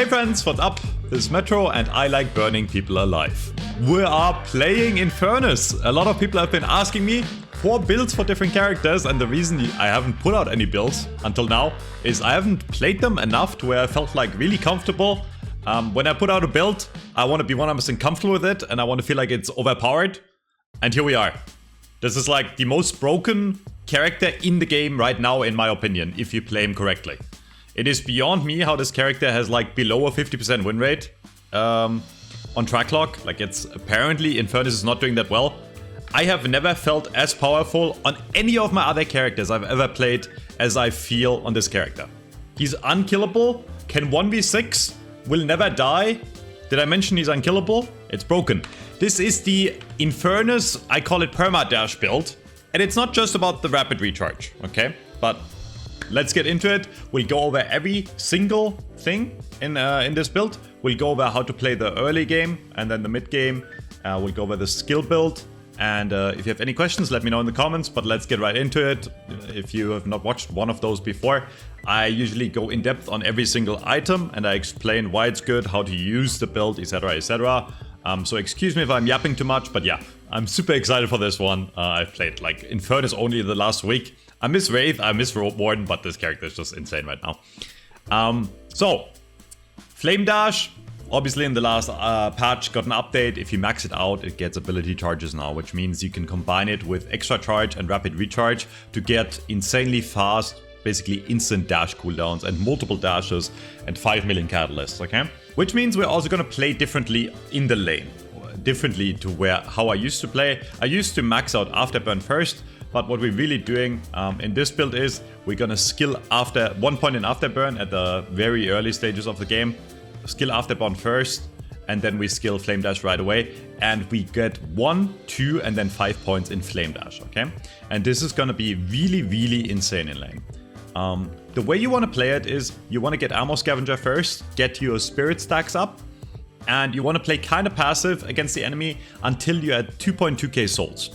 Hey friends, what's up? This is Metro and I like burning people alive. We are playing Infernus. A lot of people have been asking me for builds for different characters, and the reason I haven't put out any builds until now is I haven't played them enough to where I felt like really comfortable. When I put out a build, I want to be 100% comfortable with it and I want to feel like it's overpowered. And here we are. This is like the most broken character in the game right now, in my opinion, if you play him correctly. It is beyond me how this character has like below a 50% win rate on track lock. Like, it's apparently Infernus is not doing that well. I have never felt as powerful on any of my other characters I've ever played as I feel on this character. He's unkillable, can 1v6, will never die. Did I mention he's unkillable? It's broken. This is the Infernus, I call it Perma-dash build. And it's not just about the rapid recharge, okay? But let's get into it. We'll go over every single thing in this build. We'll go over how to play the early game and then the mid game. We'll go over the skill build. And if you have any questions, let me know in the comments. But let's get right into it. If you have not watched one of those before, I usually go in depth on every single item and I explain why it's good, how to use the build, etc, etc. So excuse me if I'm yapping too much, but yeah, I'm super excited for this one. I've played like Infernus only the last week. I miss Wraith, I miss Warden, but this character is just insane right now. So, Flame Dash, obviously in the last patch got an update. If you max it out, it gets ability charges now, which means you can combine it with extra charge and rapid recharge to get insanely fast, basically instant dash cooldowns and multiple dashes and 5 million catalysts, okay? Which means we're also gonna play differently in the lane. Differently to how I used to play. I used to max out Afterburn first, but what we're really doing in this build is we're gonna skill after 1 point in Afterburn at the very early stages of the game. Skill Afterburn first, and then we skill Flame Dash right away. And we get 1, 2, and then 5 points in Flame Dash, okay? And this is gonna be really, really insane in lane. The way you wanna play it is you wanna get Ammo Scavenger first, get your Spirit stacks up, and you wanna play kinda passive against the enemy until you're at 2.2k souls.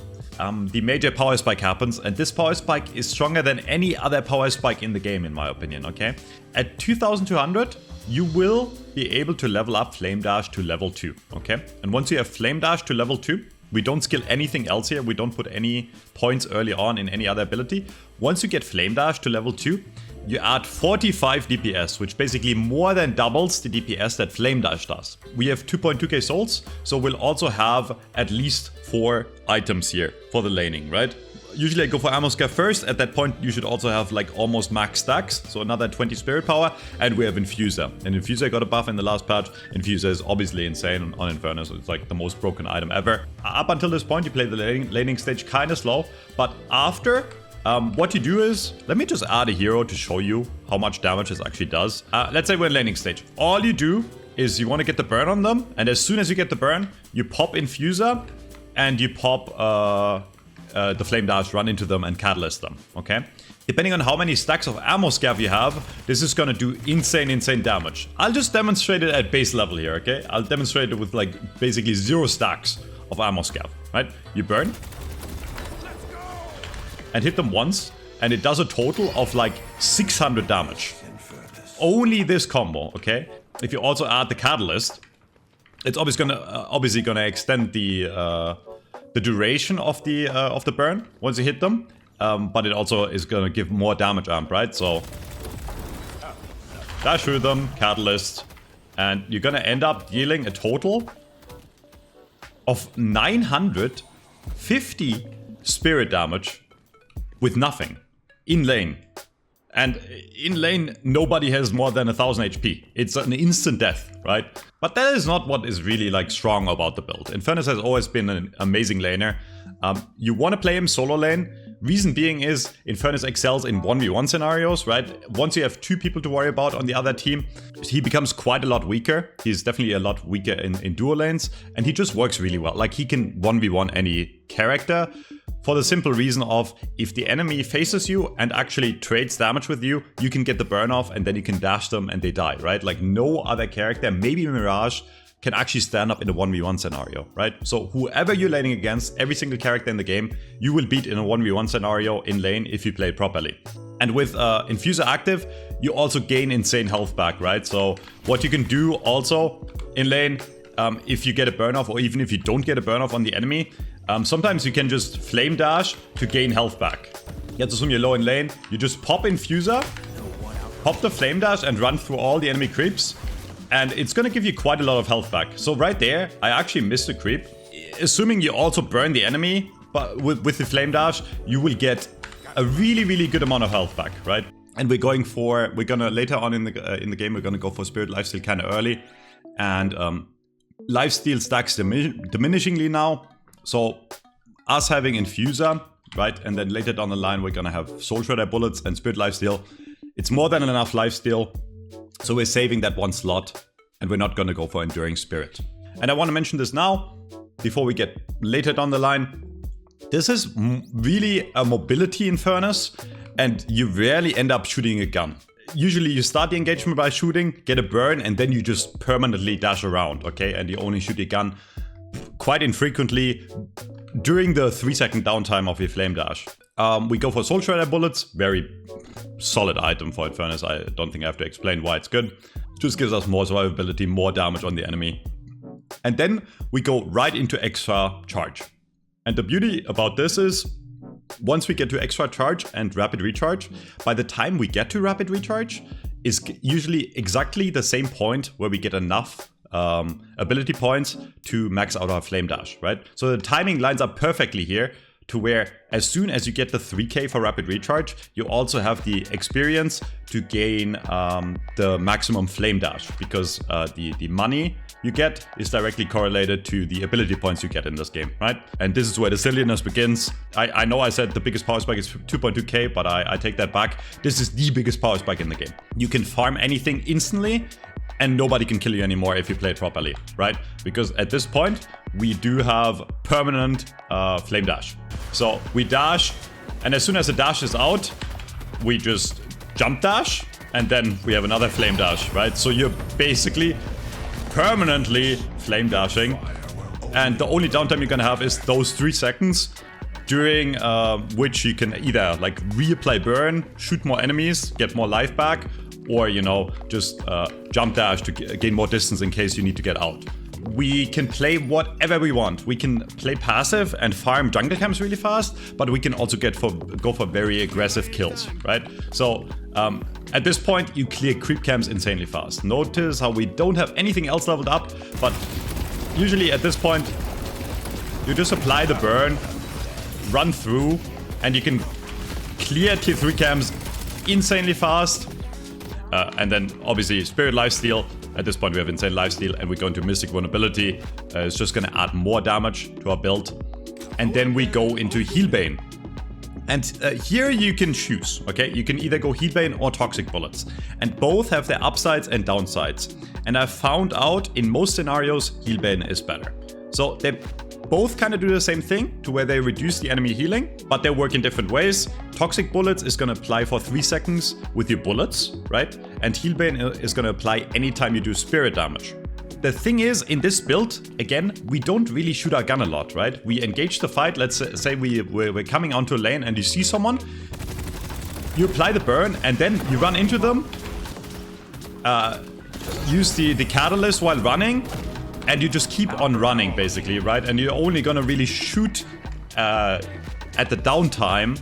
The major power spike happens, and this power spike is stronger than any other power spike in the game, in my opinion, okay? At 2200, you will be able to level up Flame Dash to level 2, okay? And once you have Flame Dash to level 2, we don't skill anything else here, we don't put any points early on in any other ability. Once you get Flame Dash to level 2, you add 45 DPS, which basically more than doubles the DPS that Flame Dash does. We have 2.2k souls, so we'll also have at least 4 items here for the laning, right? Usually I go for Ammo Scav first. At that point, you should also have like almost max stacks, so another 20 spirit power, and we have Infuser. And Infuser got a buff in the last patch. Infuser is obviously insane on Infernus. It's like the most broken item ever. Up until this point, you play the laning stage kind of slow, but after, what you do is, let me just add a hero to show you how much damage this actually does. Let's say we're in laning stage. All you do is you want to get the burn on them, and as soon as you get the burn, you pop Infuser, and you pop the Flame Dash, run into them and catalyst them, okay? Depending on how many stacks of Ammo Scav you have, this is gonna do insane damage. I'll just demonstrate it at base level here, okay? I'll demonstrate it with like basically 0 stacks of Ammo Scav, right? You burn and hit them once, and it does a total of like 600 damage. Only this combo, okay? If you also add the catalyst, it's obviously gonna extend the duration of the burn once you hit them, but it also is gonna give more damage amp, right? So dash through them, catalyst, and you're gonna end up dealing a total of 950 spirit damage with nothing in lane. And in lane, nobody has more than 1000 HP. It's an instant death, right? But that is not what is really like strong about the build. Infernus has always been an amazing laner. You want to play him solo lane. Reason being is Infernus excels in 1v1 scenarios, right? Once you have 2 people to worry about on the other team, he becomes quite a lot weaker. He's definitely a lot weaker in duo lanes, and he just works really well. Like, he can 1v1 any character. For the simple reason of, if the enemy faces you and actually trades damage with you, you can get the burn off and then you can dash them and they die, right? Like, no other character, maybe Mirage, can actually stand up in a 1v1 scenario, right? So whoever you're laning against, every single character in the game, you will beat in a 1v1 scenario in lane if you play it properly. And with Infuser active, you also gain insane health back, right? So what you can do also in lane, if you get a burn off, or even if you don't get a burn off on the enemy, sometimes you can just flame dash to gain health back. Let's assume you're low in lane, you just pop Infuser, pop the flame dash and run through all the enemy creeps, and it's gonna give you quite a lot of health back. So right there, I actually missed a creep. Assuming you also burn the enemy, but with the flame dash, you will get a really good amount of health back, right? And we're gonna later on in the game, we're gonna go for Spirit Lifesteal kind of early, and Lifesteal stacks diminishingly now. So us having Infuser, right, and then later down the line we're gonna have Soul Shredder bullets and Spirit Lifesteal. It's more than enough lifesteal, so we're saving that one slot, and we're not gonna go for Enduring Spirit. And I want to mention this now, before we get later down the line. This is really a mobility Infernus, and you rarely end up shooting a gun. Usually you start the engagement by shooting, get a burn, and then you just permanently dash around, okay? And you only shoot your gun quite infrequently during the 3-second downtime of your flame dash. We go for Soul Shredder bullets, very solid item for Infernus. I don't think I have to explain why it's good. Just gives us more survivability, more damage on the enemy. And then we go right into extra charge. And the beauty about this is, once we get to extra charge and rapid recharge, by the time we get to rapid recharge is usually exactly the same point where we get enough ability points to max out our flame dash, right? So the timing lines up perfectly here to where as soon as you get the 3k for rapid recharge, you also have the experience to gain the maximum flame dash, because the money you get is directly correlated to the ability points you get in this game, right? And this is where the silliness begins. I know I said the biggest power spike is 2.2k, but I take that back. This is the biggest power spike in the game. You can farm anything instantly, and nobody can kill you anymore if you play it properly, right? Because at this point, we do have permanent flame dash. So we dash, and as soon as the dash is out, we just jump dash, and then we have another flame dash, right? So you're basically permanently flame dashing, and the only downtime you're gonna have is those 3 seconds, during which you can either like reapply burn, shoot more enemies, get more life back, or, you know, just jump dash to gain more distance in case you need to get out. We can play whatever we want. We can play passive and farm jungle camps really fast, but we can also go for very aggressive kills, right? So at this point, you clear creep camps insanely fast. Notice how we don't have anything else leveled up, but usually at this point, you just apply the burn, run through, and you can clear tier 3 camps insanely fast. And then obviously Spirit Lifesteal. At this point we have Insane Lifesteal, and we go into Mystic Vulnerability. It's just gonna add more damage to our build. And then we go into Healbane. And here you can choose, okay? You can either go Healbane or Toxic Bullets. And both have their upsides and downsides. And I've found out in most scenarios, Healbane is better. So they both kind of do the same thing, to where they reduce the enemy healing, but they work in different ways. Toxic Bullets is going to apply for 3 seconds with your bullets, right? And Healbane is going to apply anytime you do spirit damage. The thing is, in this build, again, we don't really shoot our gun a lot, right? We engage the fight. Let's say we're coming onto a lane and you see someone, you apply the burn, and then you run into them, use the catalyst while running, and you just keep on running, basically, right? And you're only gonna really shoot at the downtime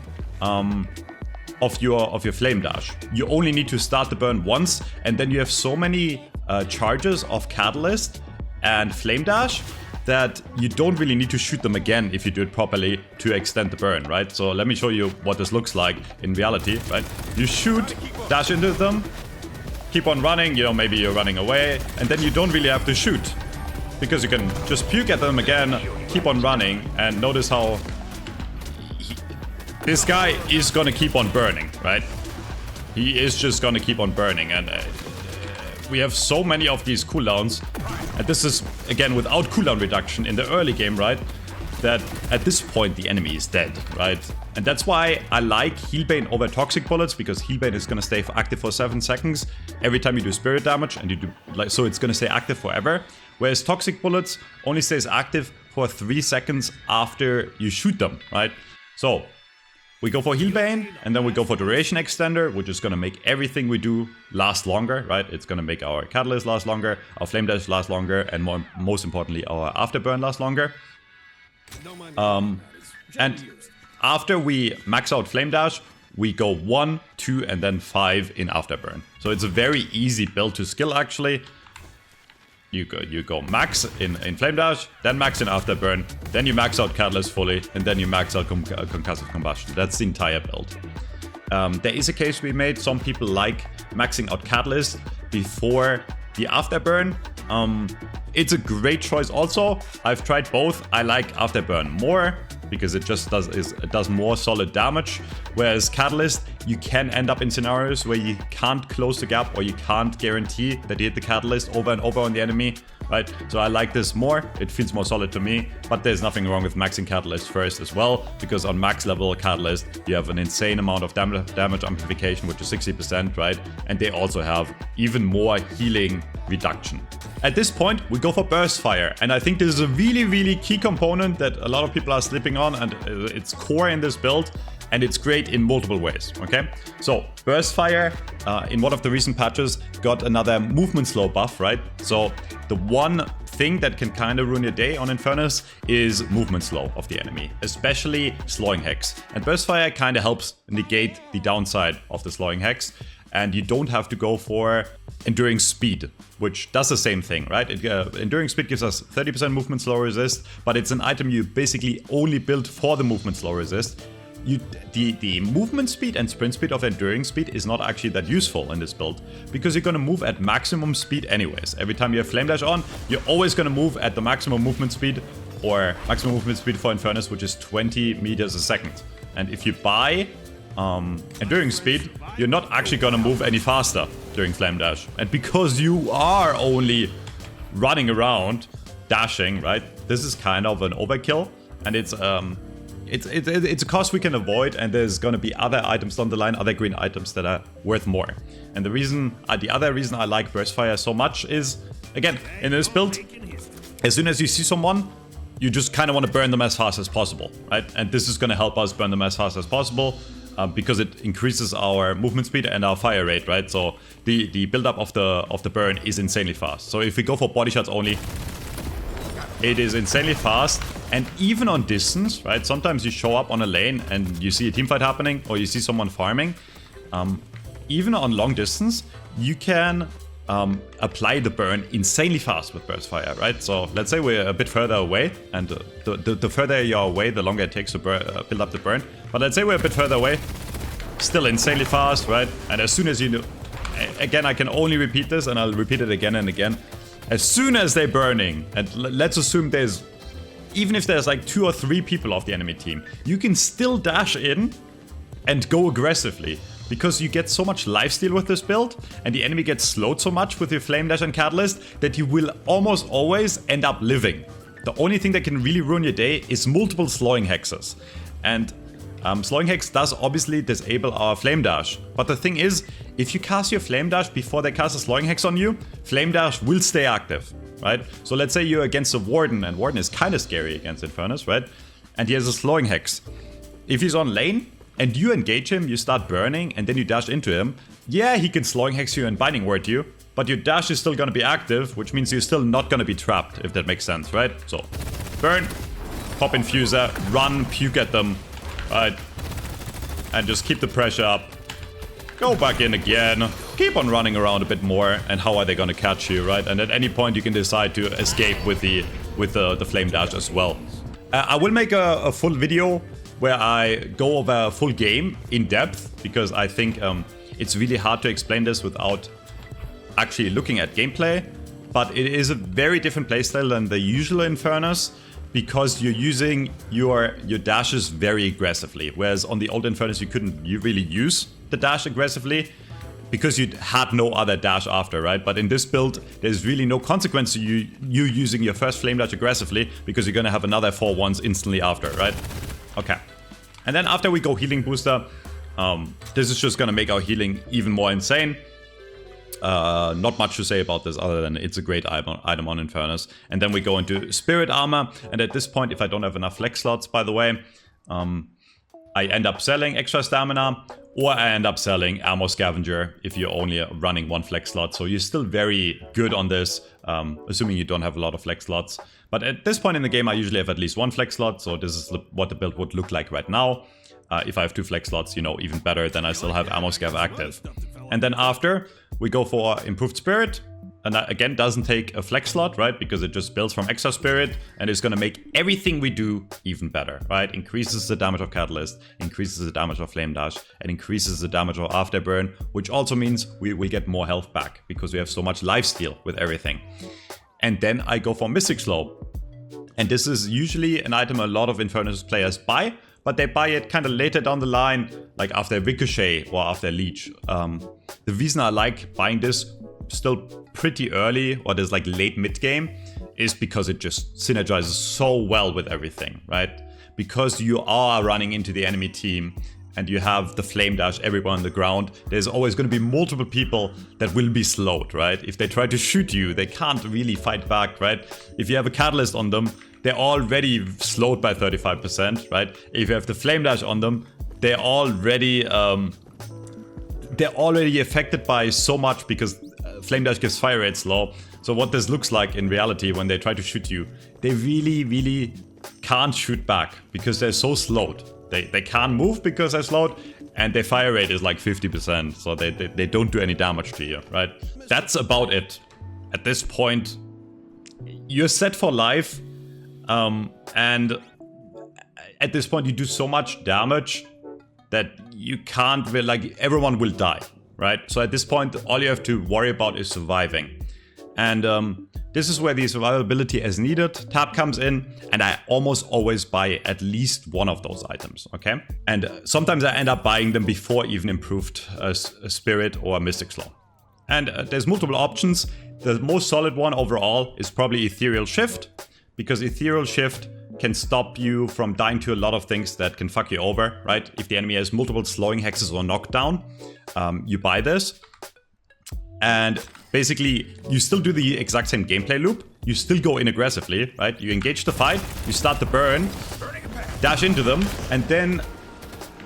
of your flame dash. You only need to start the burn once, and then you have so many charges of catalyst and flame dash that you don't really need to shoot them again if you do it properly to extend the burn, right? So let me show you what this looks like in reality, right? You shoot, dash into them, keep on running, you know, maybe you're running away, and then you don't really have to shoot, because you can just puke at them again, keep on running, and notice how this guy is gonna keep on burning, right? He is just gonna keep on burning, and we have so many of these cooldowns, and this is, again, without cooldown reduction in the early game, right? That at this point the enemy is dead, right? And that's why I like Healbane over Toxic Bullets, because Healbane is gonna stay active for 7 seconds every time you do spirit damage, and you do so it's gonna stay active forever. Whereas Toxic Bullets only stays active for 3 seconds after you shoot them, right? So We go for Healbane, and then we go for Duration Extender, which is going to make everything we do last longer, right? It's going to make our Catalyst last longer, our Flame Dash last longer, and most importantly, our Afterburn last longer. And after we max out Flame Dash, we go 1, 2, and then 5 in Afterburn. So it's a very easy build to skill, actually. You go max in Flame Dash, then max in Afterburn, then you max out Catalyst fully, and then you max out Concussive Combustion. That's the entire build. There is a case we made. Some people like maxing out Catalyst before the Afterburn. It's a great choice also. I've tried both. I like Afterburn more because it just does more solid damage. Whereas Catalyst, you can end up in scenarios where you can't close the gap or you can't guarantee that you hit the Catalyst over and over on the enemy, right? So I like this more. It feels more solid to me, but there's nothing wrong with maxing Catalyst first as well, because on max level Catalyst, you have an insane amount of damage amplification, which is 60%, right? And they also have even more healing reduction. At this point, we go for Burst Fire, and I think this is a really, really key component that a lot of people are sleeping on, and it's core in this build, and it's great in multiple ways, okay? So, Burst Fire, in one of the recent patches, got another movement slow buff, right? So, the one thing that can kind of ruin your day on Infernus is movement slow of the enemy, especially slowing hex. And Burst Fire kind of helps negate the downside of the slowing hex, and you don't have to go for Enduring Speed, which does the same thing, right? Enduring Speed gives us 30% movement slow resist, but it's an item you basically only build for the movement slow resist. The movement speed and sprint speed of Enduring Speed is not actually that useful in this build, because you're going to move at maximum speed anyways. Every time you have Flame Dash on, you're always going to move at the maximum movement speed, or maximum movement speed for Infernus, which is 20 meters a second. And if you buy Enduring Speed, you're not actually going to move any faster during Flame Dash. And because you are only running around, dashing, right? This is kind of an overkill, and it's a cost we can avoid, and there's gonna be other items down the line, other green items that are worth more. And the other reason I like Burst Fire so much is, again, in this build, as soon as you see someone, you just kind of want to burn them as fast as possible, right? And this is gonna help us burn them as fast as possible, because it increases our movement speed and our fire rate, right? So the build-up of the burn is insanely fast. So if we go for body shots only, it is insanely fast, and even on distance, right? Sometimes you show up on a lane and you see a teamfight happening, or you see someone farming. Even on long distance, you can apply the burn insanely fast with Burst Fire, right? So let's say we're a bit further away, and the further you're away, the longer it takes to build up the burn. But let's say we're a bit further away, still insanely fast, right? And as soon as you know, again, I can only repeat this, and I'll repeat it again and again. As soon as they're burning, and let's assume even if there's like 2 or 3 people off the enemy team, you can still dash in and go aggressively, because you get so much lifesteal with this build, and the enemy gets slowed so much with your Flame Dash and Catalyst that you will almost always end up living. The only thing that can really ruin your day is multiple slowing hexes. And slowing hex does obviously disable our Flame Dash, but the thing is, if you cast your Flame Dash before they cast a slowing hex on you, Flame Dash will stay active, right? So let's say you're against a Warden, and Warden is kind of scary against Infernus, right? And he has a slowing hex. If he's on lane, and you engage him, you start burning, and then you dash into him, yeah, he can slowing hex you and binding word you, but your dash is still gonna be active, which means you're still not gonna be trapped, if that makes sense, right? So, burn, pop Infuser, run, puke at them, right? And just keep the pressure up. Go back in again, keep on running around a bit more, and how are they gonna catch you, right? And at any point you can decide to escape with the Flame Dash as well. I will make a full video where I go over a full game in depth, because I think it's really hard to explain this without actually looking at gameplay. But it is a very different playstyle than the usual Infernus, because you're using your dashes very aggressively. Whereas on the old Infernus you really use the dash aggressively, because you had no other dash after, right? But in this build, there's really no consequence to you using your first Flame Dash aggressively, because you're gonna have another 4 ones instantly after, right? Okay. And then after we go Healing Booster, this is just gonna make our healing even more insane. Not much to say about this other than it's a great item on Infernus. And then we go into Spirit Armor, and at this point, if I don't have enough flex slots, by the way, I end up selling extra stamina, or I end up selling Ammo Scavenger if you're only running 1 flex slot. So you're still very good on this, assuming you don't have a lot of flex slots. But at this point in the game, I usually have at least 1 flex slot, so this is what the build would look like right now. If I have 2 flex slots, you know, even better, then I still have Ammo Scav active. And then after, we go for Improved Spirit. And that, again, doesn't take a flex slot, right? Because it just builds from extra spirit and is going to make everything we do even better, right? Increases the damage of Catalyst, increases the damage of Flame Dash, and increases the damage of Afterburn, which also means we will get more health back because we have so much lifesteal with everything. And then I go for Mystic Slow. And this is usually an item a lot of Infernus players buy, but they buy it kind of later down the line, like after Ricochet or after Leech. The reason I like buying this still pretty early, or this like late mid game, is because it just synergizes so well with everything, right? Because you are running into the enemy team and you have the Flame Dash everywhere on the ground, there's always going to be multiple people that will be slowed, right? If they try to shoot you, they can't really fight back, right? If you have a Catalyst on them, they're already slowed by 35%, right? If you have the Flame Dash on them, they're already affected by so much because Flame Dash gives fire rate slow. So what this looks like in reality when they try to shoot you, they really can't shoot back because they're so slowed. They can't move because they're slowed, and their fire rate is like 50%, so they don't do any damage to you, right? That's about it. At this point, you're set for life, and at this point you do so much damage that you can't really, like, everyone will die, right? So at this point, all you have to worry about is surviving. And this is where the survivability as needed tab comes in, and I almost always buy at least one of those items, okay? And sometimes I end up buying them before even improved Spirit or Mystic Slow. And there's multiple options. The most solid one overall is probably Ethereal Shift, because Ethereal Shift can stop you from dying to a lot of things that can fuck you over, right? If the enemy has multiple slowing hexes or knockdown, you buy this. And basically, you still do the exact same gameplay loop. You still go in aggressively, right? You engage the fight, you start the burn, dash into them, and then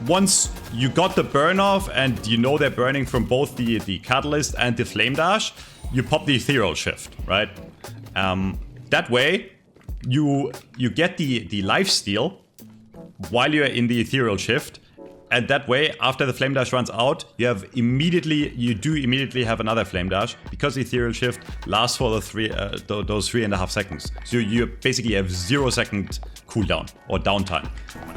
once you got the burn off and you know they're burning from both the Catalyst and the Flame Dash, you pop the Ethereal Shift, right? That way, you get the lifesteal while you're in the Ethereal Shift, and that way, after the Flame Dash runs out, you do immediately have another Flame Dash, because Ethereal Shift lasts for those 3.5 seconds. So you basically have 0 second cooldown or downtime.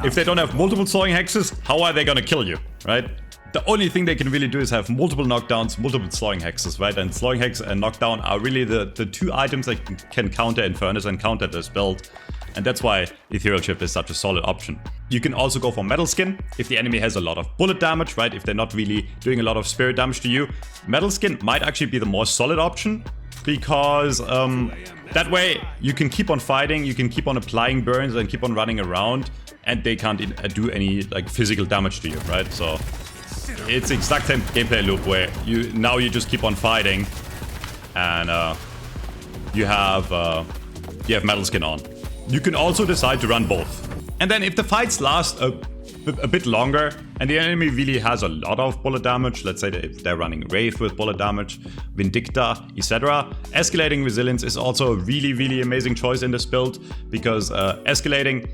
If they don't have multiple slowing hexes, how are they gonna kill you, right? The only thing they can really do is have multiple knockdowns, multiple slowing hexes, right? And slowing hex and knockdown are really the two items that can counter Infernus and counter this build. And that's why Ethereal Shift is such a solid option. You can also go for Metal Skin if the enemy has a lot of bullet damage, right? If they're not really doing a lot of spirit damage to you. Metal Skin might actually be the more solid option, because that way you can keep on fighting, you can keep on applying burns and keep on running around, and they can't do any like physical damage to you, right? So it's the exact same gameplay loop where you just keep on fighting, and you have Metal Skin on. You can also decide to run both. And then if the fights last a bit longer and the enemy really has a lot of bullet damage, let's say if they're running Wraith with bullet damage, Vindicta, etc., Escalating Resilience is also a really amazing choice in this build, because Escalating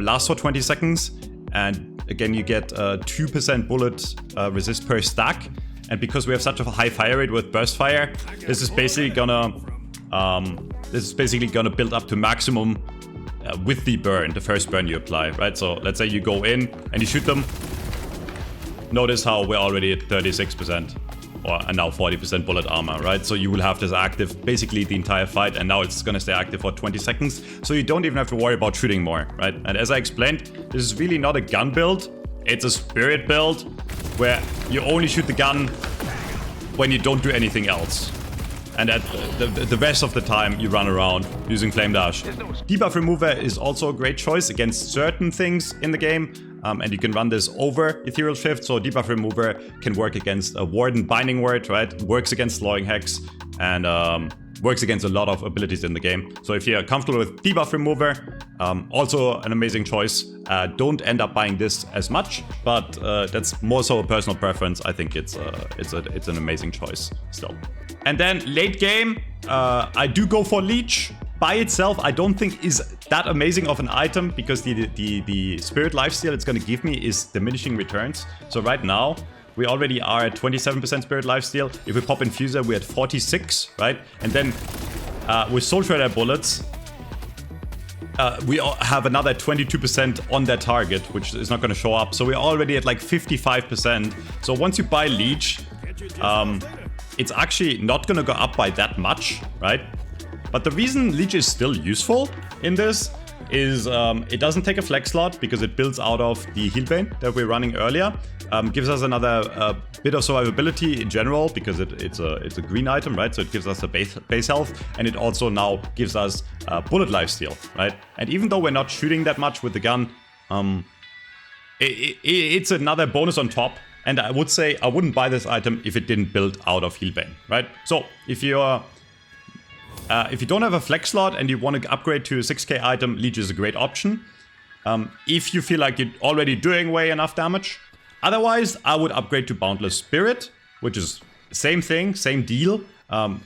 lasts for 20 seconds, and again you get 2% bullet resist per stack. And because we have such a high fire rate with Burst Fire, this is basically gonna build up to maximum with the burn, the first burn you apply, right? So let's say you go in and you shoot them. Notice how we're already at 36% and now 40% bullet armor, right? So you will have this active basically the entire fight, and now it's gonna stay active for 20 seconds. So you don't even have to worry about shooting more, right? And as I explained, this is really not a gun build. It's a spirit build where you only shoot the gun when you don't do anything else. And at the rest of the time, you run around using Flame Dash. Debuff Remover is also a great choice against certain things in the game. And you can run this over Ethereal Shift. So Debuff Remover can work against a Warden Binding Word, right? Works against Slowing Hex. And works against a lot of abilities in the game. So if you're comfortable with debuff remover, also an amazing choice. Don't end up buying this as much, but that's more so a personal preference. I think it's an amazing choice still. And then late game, I do go for Leech. By itself, I don't think is that amazing of an item because the spirit lifesteal it's going to give me is diminishing returns. So right now, we already are at 27% spirit lifesteal. If we pop Infuser, we're at 46, right? And then with Soul Shredder bullets, we have another 22% on that target, which is not going to show up. So we're already at like 55%. So once you buy Leech, it's actually not going to go up by that much, right? But the reason Leech is still useful in this is it doesn't take a flex slot because it builds out of the Heal Bane that we're running earlier. Gives us another bit of survivability in general because it's a green item, right? So it gives us a base health, and it also now gives us bullet lifesteal, right? And even though we're not shooting that much with the gun, it's another bonus on top. And I would say I wouldn't buy this item if it didn't build out of Heal Bane, right? So if you don't have a flex slot and you want to upgrade to a 6k item, Leech is a great option. If you feel like you're already doing way enough damage. Otherwise, I would upgrade to Boundless Spirit, which is same thing, same deal.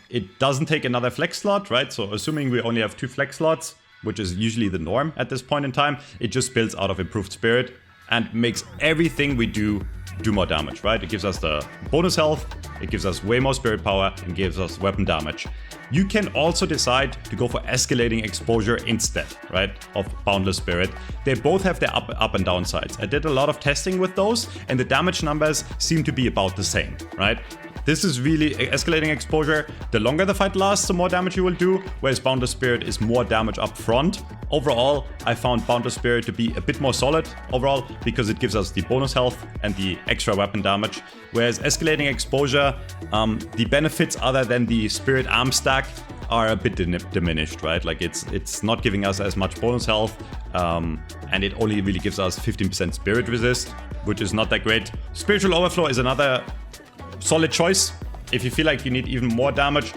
It doesn't take another flex slot, right? So assuming we only have 2 flex slots, which is usually the norm at this point in time, it just builds out of Improved Spirit and makes everything we do more damage, right? It gives us the bonus health, it gives us way more spirit power, and gives us weapon damage. You can also decide to go for escalating exposure instead, right, of Boundless Spirit. They both have their up and down sides. I did a lot of testing with those, and the damage numbers seem to be about the same, right? This is really escalating exposure. The longer the fight lasts, the more damage you will do, whereas Boundless Spirit is more damage up front. Overall, I found Boundless Spirit to be a bit more solid overall because it gives us the bonus health and the extra weapon damage, whereas escalating exposure, the benefits other than the Spirit arm stack are a bit diminished, right? Like it's not giving us as much bonus health, and it only really gives us 15% Spirit resist, which is not that great. Spiritual Overflow is another solid choice if you feel like you need even more damage.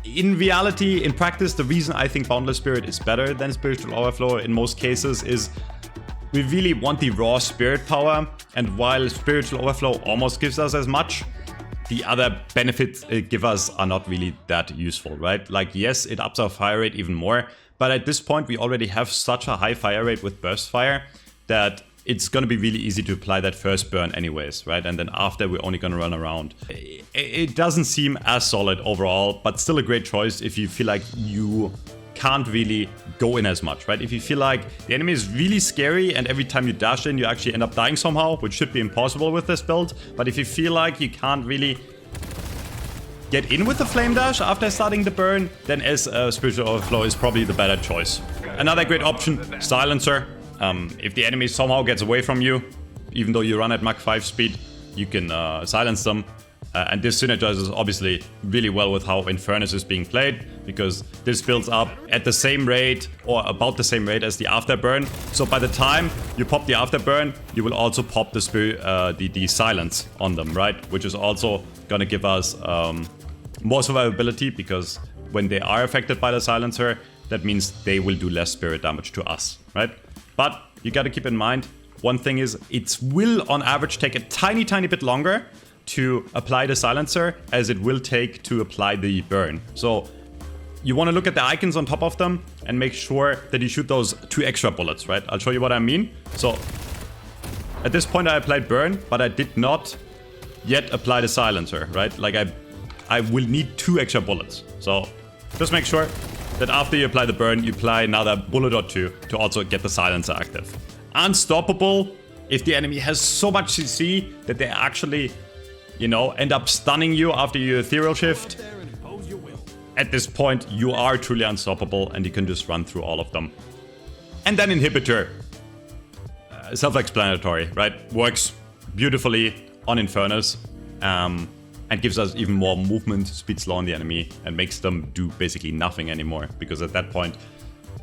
In reality, in practice, the reason I think Boundless Spirit is better than Spiritual Overflow in most cases is we really want the raw spirit power, and while Spiritual Overflow almost gives us as much, the other benefits it gives us are not really that useful, right? Like, yes, it ups our fire rate even more, but at this point we already have such a high fire rate with Burst Fire that it's going to be really easy to apply that first burn anyways, right? And then after, we're only going to run around. It doesn't seem as solid overall, but still a great choice if you feel like you can't really go in as much, right? If you feel like the enemy is really scary and every time you dash in, you actually end up dying somehow, which should be impossible with this build. But if you feel like you can't really get in with the Flame Dash after starting the burn, then as Spiritual Overflow is probably the better choice. Another great option, Silencer. If the enemy somehow gets away from you, even though you run at Mach 5 speed, you can silence them. And this synergizes obviously really well with how Infernus is being played, because this builds up at the same rate or about the same rate as the Afterburn. So by the time you pop the Afterburn, you will also pop the silence on them, right? Which is also gonna give us more survivability, because when they are affected by the Silencer, that means they will do less spirit damage to us, right? But you gotta keep in mind, one thing is it will on average take a tiny bit longer to apply the Silencer as it will take to apply the burn. So you wanna look at the icons on top of them and make sure that you shoot those 2 extra bullets, right? I'll show you what I mean. So at this point I applied burn, but I did not yet apply the Silencer, right? Like I will need 2 extra bullets. So just make sure that after you apply the burn, you apply another bullet or 2 to also get the Silencer active. Unstoppable if the enemy has so much CC that they actually, you know, end up stunning you after your Ethereal Shift. At this point, you are truly unstoppable and you can just run through all of them. And then Inhibitor. Self-explanatory, right? Works beautifully on Infernus. And gives us even more movement, speed slow on the enemy, and makes them do basically nothing anymore. Because at that point,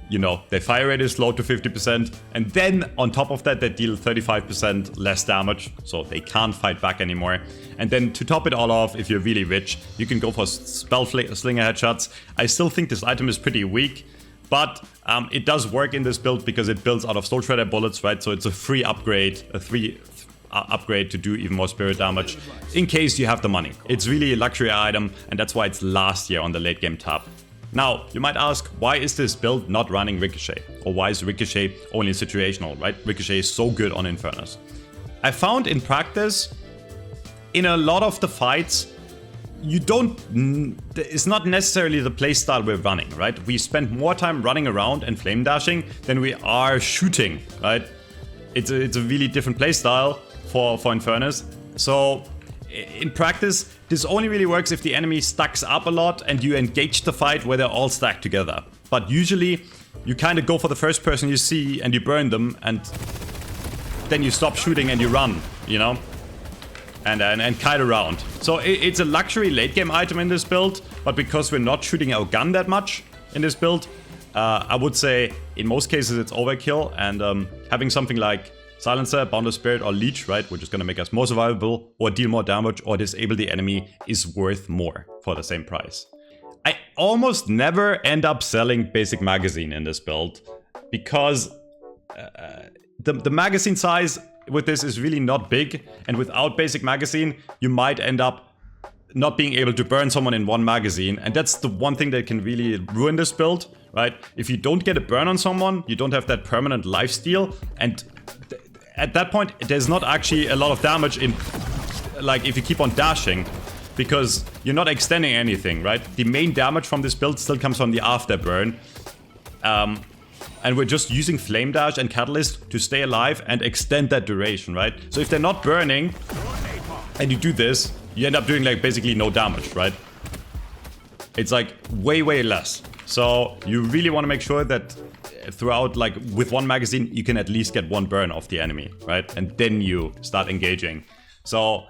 you know, their fire rate is low to 50%, and then on top of that, they deal 35% less damage, so they can't fight back anymore. And then to top it all off, if you're really rich, you can go for spell slinger headshots. I still think this item is pretty weak, but it does work in this build because it builds out of Soul Shredder bullets, right? So it's a free upgrade, upgrade to do even more spirit damage in case you have the money. It's really a luxury item, and that's why it's last year on the late game tab. Now, you might ask, why is this build not running Ricochet? Or why is Ricochet only situational, right? Ricochet is so good on Infernus. I found in practice, in a lot of the fights, it's not necessarily the playstyle we're running, right? We spend more time running around and flame dashing than we are shooting, right? It's a really different playstyle for Infernus. So in practice, this only really works if the enemy stacks up a lot and you engage the fight where they're all stacked together. But usually, you kind of go for the first person you see and you burn them, and then you stop shooting and you run, you know? And kite around. So it's a luxury late game item in this build, but because we're not shooting our gun that much in this build, I would say in most cases it's overkill, and having something like Silencer, Boundless Spirit, or Leech, right, which is going to make us more survivable, or deal more damage, or disable the enemy, is worth more for the same price. I almost never end up selling basic magazine in this build, because the magazine size with this is really not big, and without basic magazine, you might end up not being able to burn someone in one magazine, and that's the one thing that can really ruin this build, right? If you don't get a burn on someone, you don't have that permanent lifesteal, and at that point, there's not actually a lot of damage in, like, if you keep on dashing, because you're not extending anything, right? The main damage from this build still comes from the afterburn, and we're just using Flame Dash and Catalyst to stay alive and extend that duration, right? So if they're not burning, and you do this, you end up doing, like, basically no damage, right? It's, like, way, way less. So you really want to make sure that throughout, like, with one magazine, you can at least get one burn off the enemy, right? And then you start engaging. So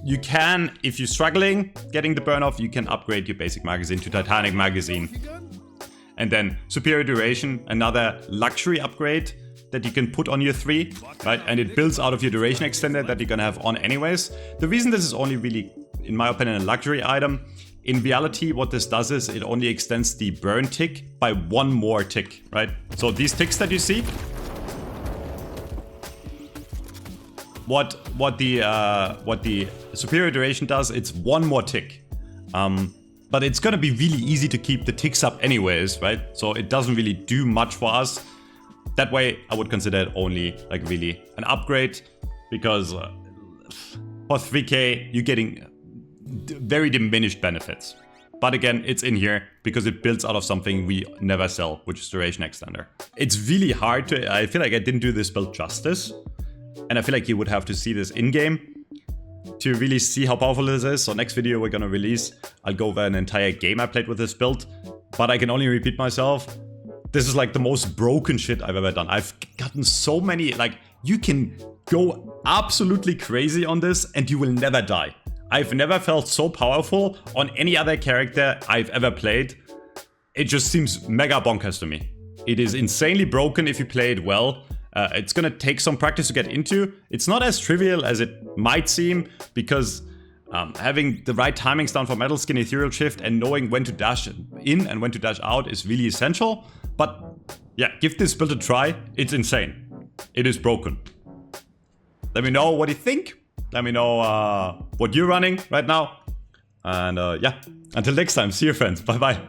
you can, if you're struggling getting the burn off, you can upgrade your basic magazine to Titanic magazine. And then Superior Duration, another luxury upgrade that you can put on your 3, right? And it builds out of your duration extender that you're gonna have on anyways. The reason this is only really, in my opinion, a luxury item, in reality, what this does is it only extends the burn tick by 1 more tick, right? So these ticks that you see, what the Superior Duration does, it's 1 more tick. But it's gonna be really easy to keep the ticks up anyways, right? So it doesn't really do much for us. That way, I would consider it only, like, really an upgrade, because for 3k, you're getting very diminished benefits. But again, it's in here because it builds out of something we never sell, which is Duration Extender. It's really hard to, I feel like I didn't do this build justice, and I feel like you would have to see this in-game to really see how powerful this is. So next video we're gonna release, I'll go over an entire game I played with this build, but I can only repeat myself. This is like the most broken shit I've ever done. I've gotten so many, like, you can go absolutely crazy on this and you will never die. I've never felt so powerful on any other character I've ever played. It just seems mega bonkers to me. It is insanely broken if you play it well. It's gonna take some practice to get into. It's not as trivial as it might seem, because having the right timings down for Metal Skin, Ethereal Shift, and knowing when to dash in and when to dash out is really essential. But yeah, give this build a try. It's insane. It is broken. Let me know what you think. Let me know what you're running right now. And yeah, until next time, see you friends. Bye bye.